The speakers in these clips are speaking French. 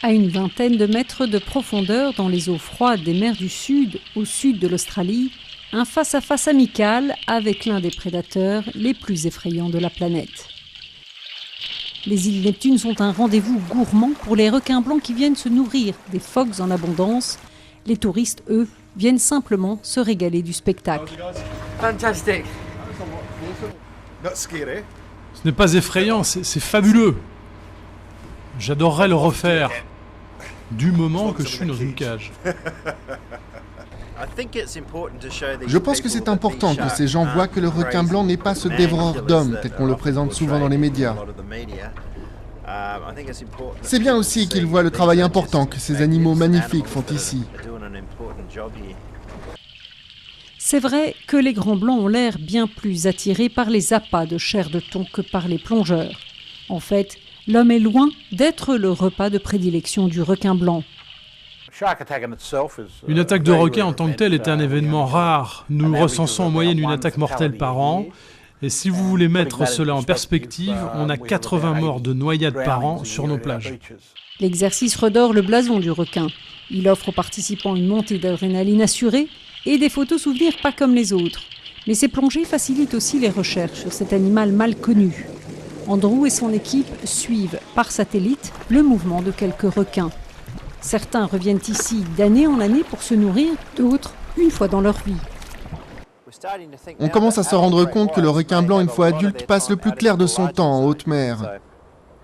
À une vingtaine de mètres de profondeur dans les eaux froides des mers du Sud, au sud de l'Australie, un face-à-face amical avec l'un des prédateurs les plus effrayants de la planète. Les îles Neptune sont un rendez-vous gourmand pour les requins blancs qui viennent se nourrir des phoques en abondance. Les touristes, eux, viennent simplement se régaler du spectacle. Fantastic. Ce n'est pas effrayant, c'est fabuleux. J'adorerais le refaire, du moment que je suis dans une cage. Je pense que c'est important que ces gens voient que le requin blanc n'est pas ce dévoreur d'hommes tel qu'on le présente souvent dans les médias. C'est bien aussi qu'ils voient le travail important que ces animaux magnifiques font ici. C'est vrai que les grands blancs ont l'air bien plus attirés par les appâts de chair de thon que par les plongeurs. En fait, l'homme est loin d'être le repas de prédilection du requin blanc. Une attaque de requin en tant que telle est un événement rare. Nous recensons en moyenne une attaque mortelle par an. Et si vous voulez mettre cela en perspective, on a 80 morts de noyade par an sur nos plages. L'exercice redore le blason du requin. Il offre aux participants une montée d'adrénaline assurée et des photos souvenirs pas comme les autres. Mais ces plongées facilitent aussi les recherches sur cet animal mal connu. Andrew et son équipe suivent par satellite le mouvement de quelques requins. Certains reviennent ici d'année en année pour se nourrir, d'autres une fois dans leur vie. On commence à se rendre compte que le requin blanc, une fois adulte, passe le plus clair de son temps en haute mer.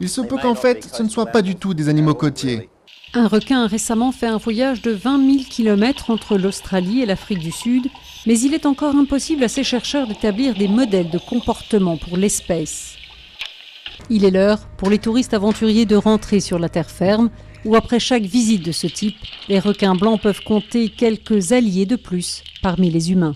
Il se peut qu'en fait, ce ne soit pas du tout des animaux côtiers. Un requin a récemment fait un voyage de 20 000 km entre l'Australie et l'Afrique du Sud, mais il est encore impossible à ces chercheurs d'établir des modèles de comportement pour l'espèce. Il est l'heure pour les touristes aventuriers de rentrer sur la terre ferme, où après chaque visite de ce type, les requins blancs peuvent compter quelques alliés de plus parmi les humains.